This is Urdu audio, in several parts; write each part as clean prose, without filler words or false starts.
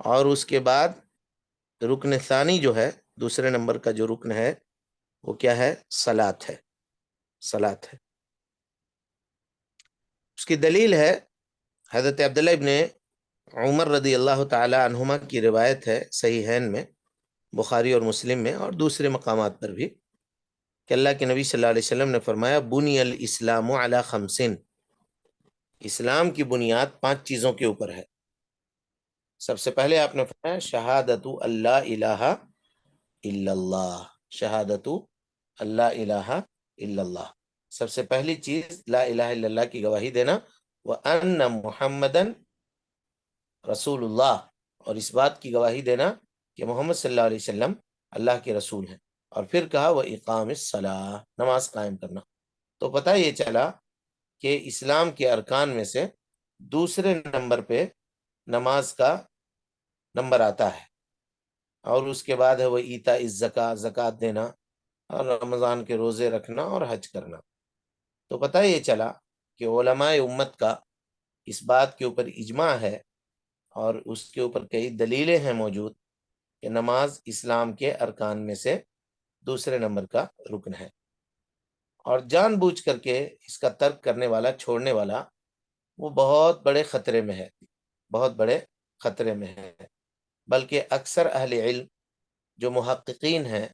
اور اس کے بعد رکن ثانی جو ہے، دوسرے نمبر کا جو رکن ہے وہ کیا ہے؟ صلاۃ ہے، صلاۃ ہے۔ اس کی دلیل ہے حضرت عبداللہ ابن عمر رضی اللہ تعالی عنہما کی روایت ہے صحیحین میں، بخاری اور مسلم میں اور دوسرے مقامات پر بھی، کہ اللہ کے نبی صلی اللہ علیہ وسلم نے فرمایا بنی الاسلام علی خمسین، اسلام کی بنیاد 5 چیزوں کے اوپر ہے۔ سب سے پہلے آپ نے فرمایا شہادت اللہ الہ الا اللہ، شہادت اللہ الہ الا اللہ، سب سے پہلی چیز لا الہ الا اللہ کی گواہی دینا، وَأَنَّ مُحَمَّدًا رسول اللہ، اور اس بات کی گواہی دینا کہ محمد صلی اللہ علیہ وسلم اللہ کے رسول ہیں۔ اور پھر کہا وہ اقام الصلاۃ، نماز قائم کرنا۔ تو پتہ یہ چلا کہ اسلام کے ارکان میں سے دوسرے نمبر پہ نماز کا نمبر آتا ہے، اور اس کے بعد ہے وہ ایتاء الزکوٰۃ، زکوٰۃ دینا، اور رمضان کے روزے رکھنا اور حج کرنا۔ تو پتہ یہ چلا کہ علماء امت کا اس بات کے اوپر اجماع ہے، اور اس کے اوپر کئی دلیلیں ہیں موجود کہ نماز اسلام کے ارکان میں سے دوسرے نمبر کا رکن ہے، اور جان بوجھ کر کے اس کا ترک کرنے والا، چھوڑنے والا، وہ بہت بڑے خطرے میں ہے، بہت بڑے خطرے میں ہے۔ بلکہ اکثر اہل علم جو محققین ہیں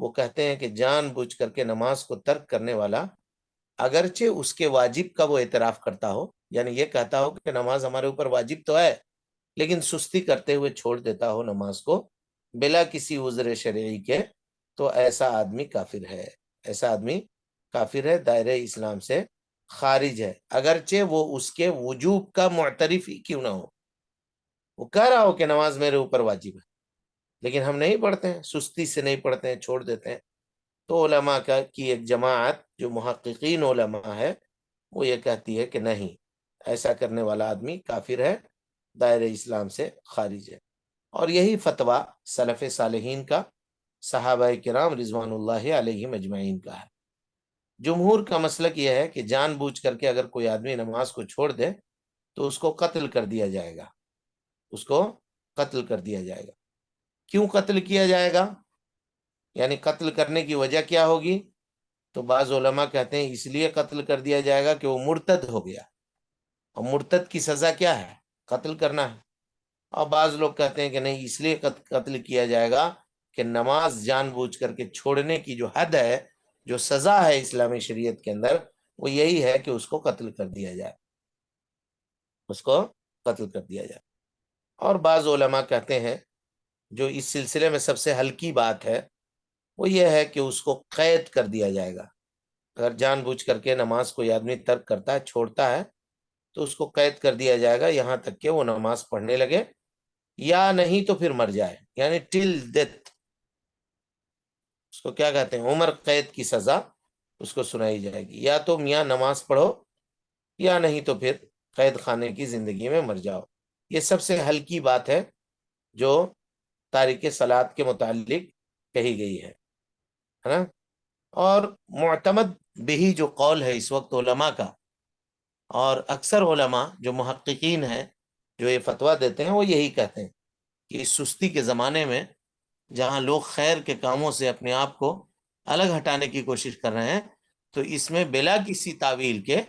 وہ کہتے ہیں کہ جان بوجھ کر کے نماز کو ترک کرنے والا اگرچہ اس کے واجب کا وہ اعتراف کرتا ہو، یعنی یہ کہتا ہو کہ نماز ہمارے اوپر واجب تو ہے، لیکن سستی کرتے ہوئے چھوڑ دیتا ہو نماز کو بلا کسی عذر شرعی کے، تو ایسا آدمی کافر ہے، ایسا آدمی کافر ہے، دائرہ اسلام سے خارج ہے، اگرچہ وہ اس کے وجوب کا معترف ہی کیوں نہ ہو۔ وہ کہہ رہا ہو کہ نماز میرے اوپر واجب ہے، لیکن ہم نہیں پڑھتے ہیں، سستی سے نہیں پڑھتے ہیں، چھوڑ دیتے ہیں۔ تو علماء کی ایک جماعت جو محققین علماء ہے وہ یہ کہتی ہے کہ نہیں، ایسا کرنے والا آدمی کافر ہے، دائرہ اسلام سے خارج ہے۔ اور یہی فتویٰ سلف صالحین کا، صحابہ کرام رضوان اللہ علیہم اجمعین کا ہے۔ جمہور کا مسلک یہ ہے کہ جان بوجھ کر کے اگر کوئی آدمی نماز کو چھوڑ دے تو اس کو قتل کر دیا جائے گا، اس کو قتل کر دیا جائے گا۔ کیوں قتل کیا جائے گا؟ یعنی قتل کرنے کی وجہ کیا ہوگی؟ تو بعض علماء کہتے ہیں اس لیے قتل کر دیا جائے گا کہ وہ مرتد ہو گیا، اور مرتد کی سزا کیا ہے؟ قتل کرنا ہے۔ اور بعض لوگ کہتے ہیں کہ نہیں، اس لیے قتل کیا جائے گا کہ نماز جان بوجھ کر کے چھوڑنے کی جو حد ہے، جو سزا ہے اسلامی شریعت کے اندر، وہ یہی ہے کہ اس کو قتل کر دیا جائے، اس کو قتل کر دیا جائے۔ اور بعض علماء کہتے ہیں جو اس سلسلے میں سب سے ہلکی بات ہے وہ یہ ہے کہ اس کو قید کر دیا جائے گا۔ اگر جان بوجھ کر کے نماز کوئی آدمی ترک کرتا ہے، چھوڑتا ہے، تو اس کو قید کر دیا جائے گا یہاں تک کہ وہ نماز پڑھنے لگے، یا نہیں تو پھر مر جائے، یعنی ٹل ڈیتھ، اس کو کیا کہتے ہیں، عمر قید کی سزا اس کو سنائی جائے گی، یا تو میاں نماز پڑھو، یا نہیں تو پھر قید خانے کی زندگی میں مر جاؤ۔ یہ سب سے ہلکی بات ہے جو تارک صلاۃ کے متعلق کہی گئی ہے نا۔ اور معتمد بہی جو قول ہے اس وقت علماء کا، اور اکثر علماء جو محققین ہیں جو یہ فتویٰ دیتے ہیں، وہ یہی کہتے ہیں کہ اس سستی کے زمانے میں جہاں لوگ خیر کے کاموں سے اپنے آپ کو الگ ہٹانے کی کوشش کر رہے ہیں، تو اس میں بلا کسی تعویل کے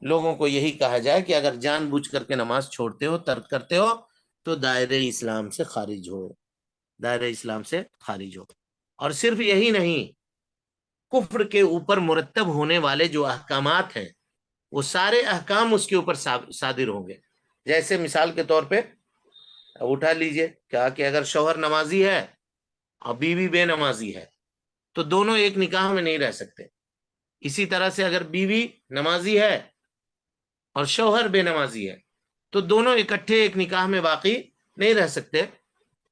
لوگوں کو یہی کہا جائے کہ اگر جان بوجھ کر کے نماز چھوڑتے ہو، ترک کرتے ہو، تو دائرہ اسلام سے خارج ہو، دائرہ اسلام سے خارج ہو۔ اور صرف یہی نہیں، کفر کے اوپر مرتب ہونے والے جو احکامات ہیں وہ سارے احکام اس کے اوپر صادر ہوں گے۔ جیسے مثال کے طور پہ اٹھا لیجئے کہا کہ اگر شوہر نمازی ہے اور بیوی بے نمازی ہے تو دونوں ایک نکاح میں نہیں رہ سکتے۔ اسی طرح سے اگر بیوی نمازی ہے اور شوہر بے نمازی ہے تو دونوں اکٹھے ایک نکاح میں باقی نہیں رہ سکتے۔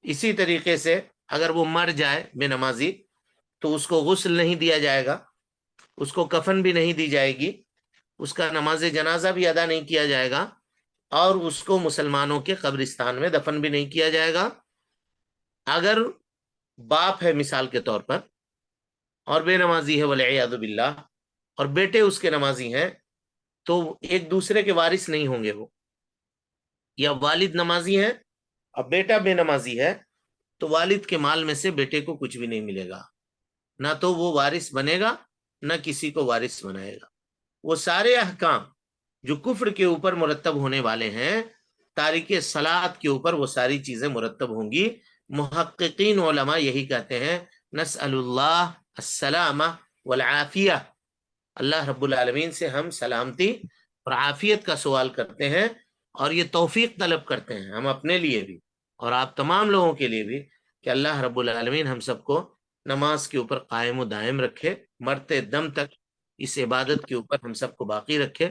اسی طریقے سے اگر وہ مر جائے بے نمازی تو اس کو غسل نہیں دیا جائے گا، اس کو کفن بھی نہیں دی جائے گی، اس کا نماز جنازہ بھی ادا نہیں کیا جائے گا، اور اس کو مسلمانوں کے قبرستان میں دفن بھی نہیں کیا جائے گا۔ اگر باپ ہے مثال کے طور پر اور بے نمازی ہے والعیاذ باللہ، اور بیٹے اس کے نمازی ہیں، تو ایک دوسرے کے وارث نہیں ہوں گے وہ، یا والد نمازی ہیں اب بیٹا بے نمازی ہے تو والد کے مال میں سے بیٹے کو کچھ بھی نہیں ملے گا، نہ تو وہ وارث بنے گا نہ کسی کو وارث بنائے گا۔ وہ سارے احکام جو کفر کے اوپر مرتب ہونے والے ہیں، تارک صلاۃ کے اوپر وہ ساری چیزیں مرتب ہوں گی۔ محققین علماء یہی کہتے ہیں، نسأل اللہ السلامہ والعافیہ، اللہ رب العالمین سے ہم سلامتی اور عافیت کا سوال کرتے ہیں، اور یہ توفیق طلب کرتے ہیں ہم اپنے لیے بھی اور آپ تمام لوگوں کے لیے بھی، کہ اللہ رب العالمین ہم سب کو نماز کے اوپر قائم و دائم رکھے، مرتے دم تک اس عبادت کے اوپر ہم سب کو باقی رکھے،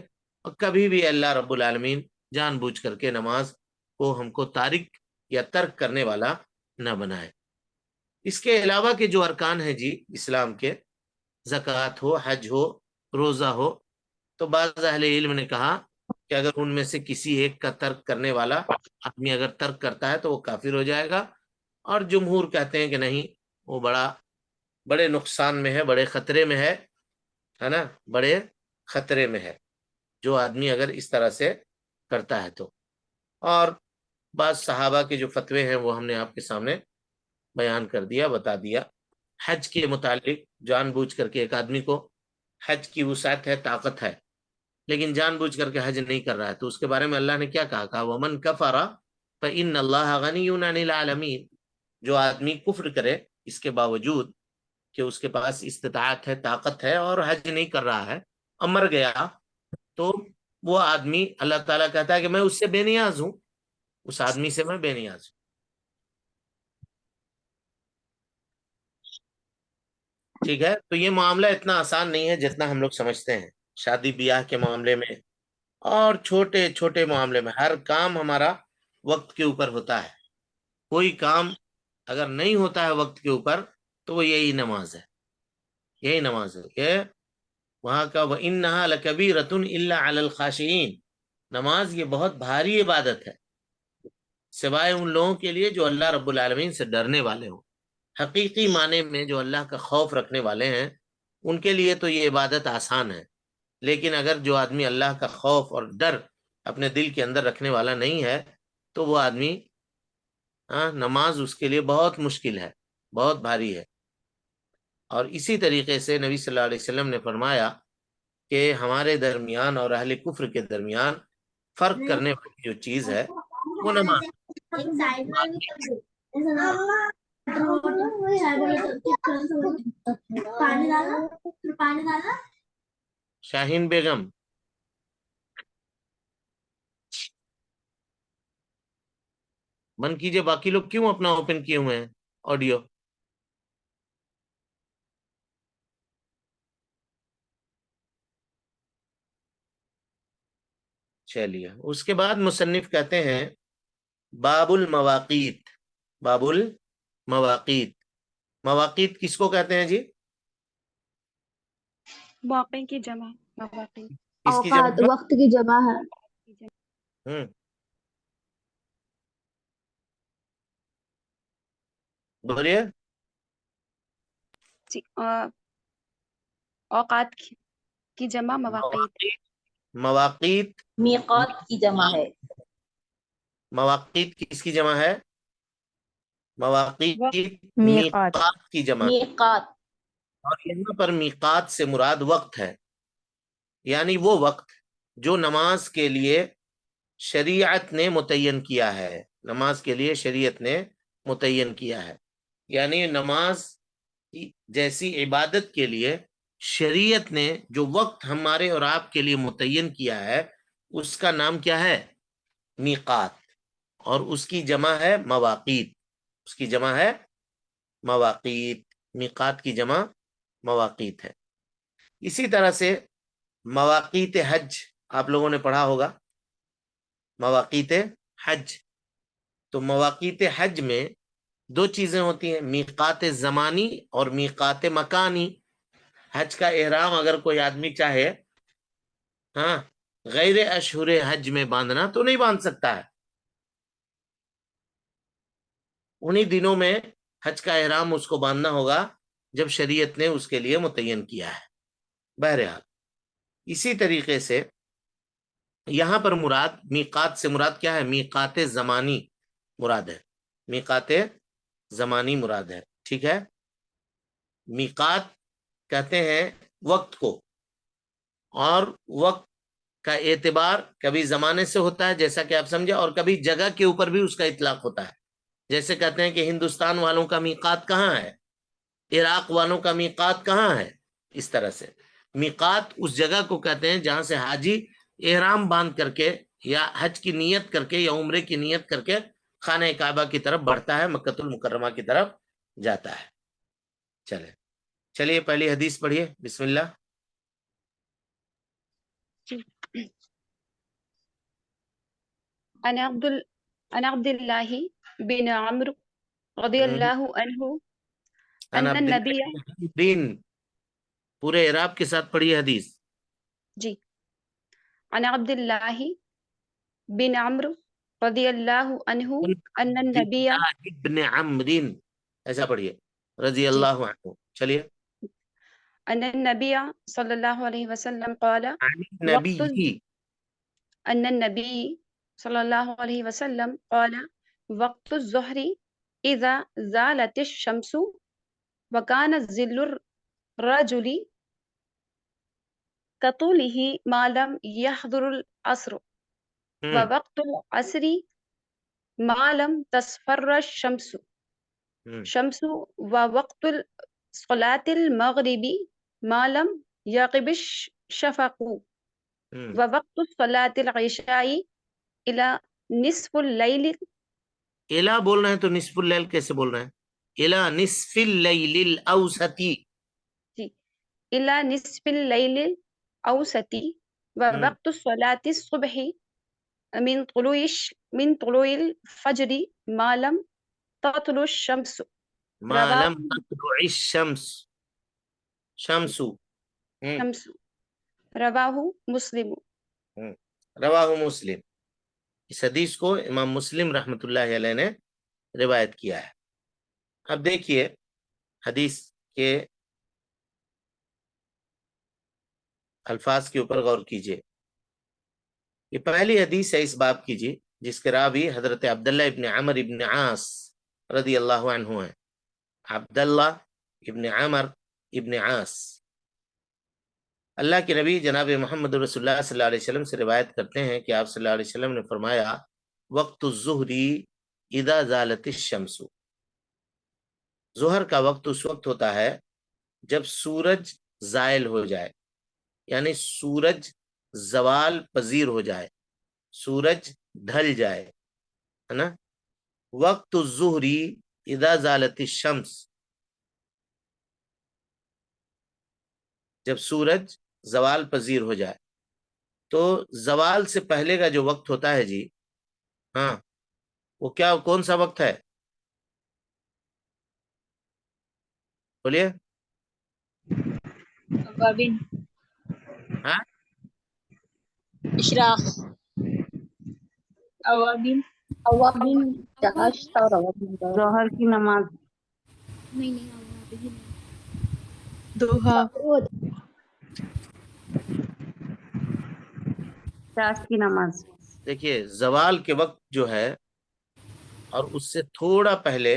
اور کبھی بھی اللہ رب العالمین جان بوجھ کر کے نماز کو ہم کو تارک یا ترک کرنے والا نہ بنائے۔ اس کے علاوہ کے جو ارکان ہیں جی اسلام کے، زکوٰۃ ہو، حج ہو، روزہ ہو، تو بعض اہل علم نے کہا کہ اگر ان میں سے کسی ایک کا ترک کرنے والا آدمی اگر ترک کرتا ہے تو وہ کافر ہو جائے گا، اور جمہور کہتے ہیں کہ نہیں، وہ بڑے نقصان میں ہے، بڑے خطرے میں ہے نا، بڑے خطرے میں ہے جو آدمی اگر اس طرح سے کرتا ہے تو۔ اور بعض صحابہ کے جو فتوے ہیں وہ ہم نے آپ کے سامنے بیان کر دیا، بتا دیا۔ حج کے متعلق جان بوجھ کر کے ایک آدمی کو حج کی وسعت ہے، طاقت ہے، لیکن جان بوجھ کر کے حج نہیں کر رہا ہے، تو اس کے بارے میں اللہ نے کیا کہا وَمَن كَفَرَ فَإِنَّ اللَّهَ غَنِيٌّ عَنِ الْعَالَمِينَ، جو آدمی کفر کرے اس کے باوجود کہ اس کے پاس استطاعت ہے، طاقت ہے، اور حج نہیں کر رہا ہے، مر گیا، تو وہ آدمی اللہ تعالیٰ کہتا ہے کہ میں اس سے بے نیاز ہوں، اس آدمی سے میں بے نیاز ہوں۔ ٹھیک ہے، تو یہ معاملہ اتنا آسان نہیں ہے جتنا ہم لوگ سمجھتے ہیں۔ شادی بیاہ کے معاملے میں اور چھوٹے چھوٹے معاملے میں ہر کام ہمارا وقت کے اوپر ہوتا ہے، کوئی کام اگر نہیں ہوتا ہے وقت کے اوپر تو وہ یہی نماز ہے، یہی نماز ہے کہ وہاں کا وَإِنَّهَا لَكَبِيرَةٌ إِلَّا عَلَى الْخَاشِعِينَ، نماز یہ بہت بھاری عبادت ہے سوائے ان لوگوں کے لیے جو اللہ رب العالمین سے ڈرنے والے ہوں، حقیقی معنی میں جو اللہ کا خوف رکھنے والے ہیں ان کے لیے تو یہ عبادت آسان ہے، لیکن اگر جو آدمی اللہ کا خوف اور ڈر اپنے دل کے اندر رکھنے والا نہیں ہے تو وہ آدمی نماز اس کے لیے بہت مشکل ہے، بہت بھاری ہے۔ اور اسی طریقے سے نبی صلی اللہ علیہ وسلم نے فرمایا کہ ہمارے درمیان اور اہل کفر کے درمیان فرق کرنے والی جو چیز ہے وہ نماز۔ شاہین بیگم، من کیجئے، باقی لوگ کیوں اپنا اوپن کیے ہوئے ہیں آڈیو؟ چلیے، اس کے بعد مصنف کہتے ہیں باب المواقیت، باب المواقیت، مواقیت کس کو کہتے ہیں جی؟ واقع کی جمع، مواقع۔ کس کی جمع؟ اوقات وقت کی جمع ہے۔ بولیے۔ جی، اوقات کی جمع مواقیت۔ مواقیت میقات کی جمع ہے۔ مواقیت کس کی جمع ہے؟ مواقیت میقات میقات کی جمع، میقات اور یہاں پر میقات سے مراد وقت ہے، یعنی وہ وقت جو نماز کے لیے شریعت نے متعین کیا ہے، نماز کے لیے شریعت نے متعین کیا ہے، یعنی نماز جیسی عبادت کے لیے شریعت نے جو وقت ہمارے اور آپ کے لیے متعین کیا ہے اس کا نام کیا ہے؟ میقات، اور اس کی جمع ہے مواقیت، اس کی جمع ہے مواقیت، میقات کی جمع مواقیت ہے۔ اسی طرح سے مواقیت حج آپ لوگوں نے پڑھا ہوگا، مواقیت حج، تو مواقیت حج میں دو چیزیں ہوتی ہیں، میقات زمانی اور میقات مکانی۔ حج کا احرام اگر کوئی آدمی چاہے غیر اشہر حج میں باندھنا تو نہیں باندھ سکتا ہے، انہی دنوں میں حج کا احرام اس کو باندھنا ہوگا جب شریعت نے اس کے لیے متعین کیا ہے۔ بہرحال اسی طریقے سے یہاں پر مراد میقات سے مراد کیا ہے؟ میقات زمانی، مراد ہے, میقات زمانی مراد ہے. ٹھیک ہے, میقات کہتے ہیں وقت کو, اور وقت کا اعتبار کبھی زمانے سے ہوتا ہے جیسا کہ آپ سمجھے, اور کبھی جگہ کے اوپر بھی اس کا اطلاق ہوتا ہے. جیسے کہتے ہیں کہ ہندوستان والوں کا میقات کہاں ہے, عراق والوں کا میقات کہاں ہے. اس طرح سے میقات اس جگہ کو کہتے ہیں جہاں سے حاجی احرام باندھ کر کے یا حج کی نیت کر کے یا عمرے کی نیت کر کے خانہ کعبہ کی طرف بڑھتا ہے, مکۃ المکرمہ کی طرف جاتا ہے. چلیے پہلی حدیث پڑھیے, بسم اللہ. عن عبد الله بن عمرو رضي الله عنه عن أن عبد النبي الله بن, پورے اعراب کے ساتھ پڑھیے حدیث. جی عن عبد الله بن عمرو رضي الله عنه أن النبي ابن عمرو, ایسا پڑھیے, رضی جی اللہ عنہ. چلیے. أن النبي صلى الله عليه وسلم قال عن وقت النبی, أن النبي صلى الله عليه وسلم قال وقت الظهر إذا زالت الشمس وكان ظل الرجل كطوله ما لم يحضر العصر ووقت العصر ما لم تصفر الشمس ووقت صلاة المغرب ما لم يغب الشفق ووقت صلاة العشاء إلى نصف الليل. الا بول رہے ہیں تو نصف اللیل کیسے بول رہے ہیں؟ الا نصف اللیل الاوسطی. جی إلى نصف الليل الأوسط ووقت صلاة الصبح من طلوع الفجر ما لم تطلع الشمس. ما رواه لم تطلع الشمس, شمس. شمس رواه مسلم. رواہ مسلم. اس حدیث کو امام مسلم رحمۃ اللہ علیہ نے روایت کیا ہے. اب دیکھیے حدیث کے الفاظ کے اوپر غور کیجیے. یہ پہلی حدیث ہے اس باب کی جی, جس کے راوی حضرت عبداللہ ابن عمر ابن عاص رضی اللہ عنہ ہیں. عبداللہ ابن عمر ابن عاص اللہ کے نبی جناب محمد رسول اللہ صلی اللہ علیہ وسلم سے روایت کرتے ہیں کہ آپ صلی اللہ علیہ وسلم نے فرمایا وقت الظہری اذا زالت الشمس, ظہر کا وقت اس وقت ہوتا ہے جب سورج زائل ہو جائے, یعنی سورج زوال پذیر ہو جائے, سورج ڈھل جائے, ہے نا. وقت الظہری اذا زالت الشمس, جب سورج زوال پذیر ہو جائے. تو زوال سے پہلے کا جو وقت ہوتا ہے جی, ہاں, وہ کیا, کون سا وقت ہے بولیے. اوابین ہاں, اشراق اوابین أوابين دهشت روابين ظہر کی نماز. نہیں نہیں دوها پیاس کی نماز. دیکھیے زوال کے وقت جو ہے اور اس سے تھوڑا پہلے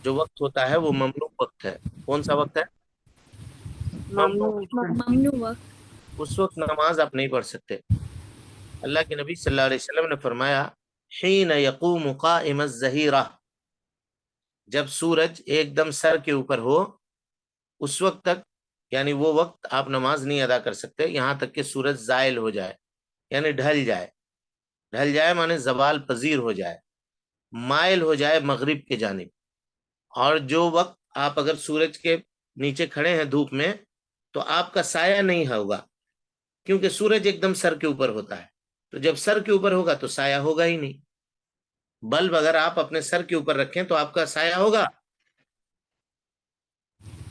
جو وقت ہوتا ہے وہ ممنوع وقت ہے. کون سا وقت ہے؟ ممنوع. ممنوع وقت. اس وقت نماز آپ نہیں پڑھ سکتے. اللہ کے نبی صلی اللہ علیہ وسلم نے فرمایا حین یقوم قائم الظہیرہ, جب سورج ایک دم سر کے اوپر ہو اس وقت تک, یعنی وہ وقت آپ نماز نہیں ادا کر سکتے یہاں تک کہ سورج زائل ہو جائے, یعنی ڈھل جائے. ڈھل جائے مانے زوال پذیر ہو جائے, مائل ہو جائے مغرب کے جانب. اور جو وقت آپ اگر سورج کے نیچے کھڑے ہیں دھوپ میں تو آپ کا سایہ نہیں ہوگا, کیونکہ سورج ایک دم سر کے اوپر ہوتا ہے. تو جب سر کے اوپر ہوگا تو سایہ ہوگا ہی نہیں. بلب اگر آپ اپنے سر کے اوپر رکھیں تو آپ کا سایہ ہوگا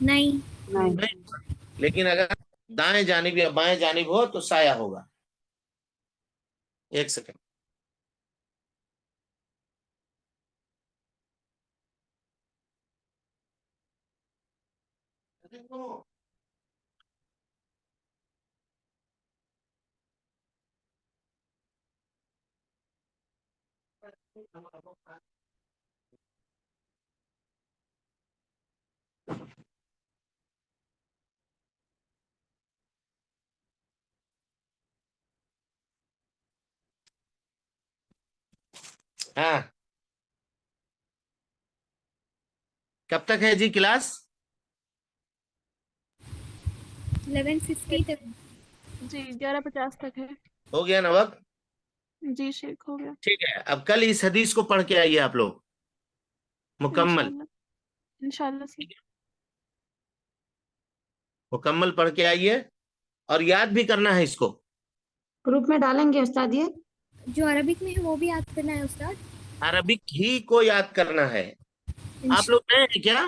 نہیں. نہیں, لیکن اگر دائیں جانب یا بائیں جانب ہو تو سایہ ہوگا. ایک سیکنڈ. ہاں کب تک ہے جی کلاس؟ 11:50 تک. جی 11:50 تک ہے. ہو گیا نا وقت؟ جی شیخ ہو گیا. ٹھیک ہے، اب کل اس حدیث کو پڑھ کے آئیے آپ لوگ مکمل. انشاءاللہ سے. مکمل پڑھ کے آئیے اور یاد بھی کرنا ہے اس کو. گروپ میں ڈالیں گے استاد یہ؟ جو عربک میں ہے وہ بھی یاد کرنا ہے استاد. عربک ہی کو یاد کرنا ہے. آپ لوگ نئے ہیں کیا؟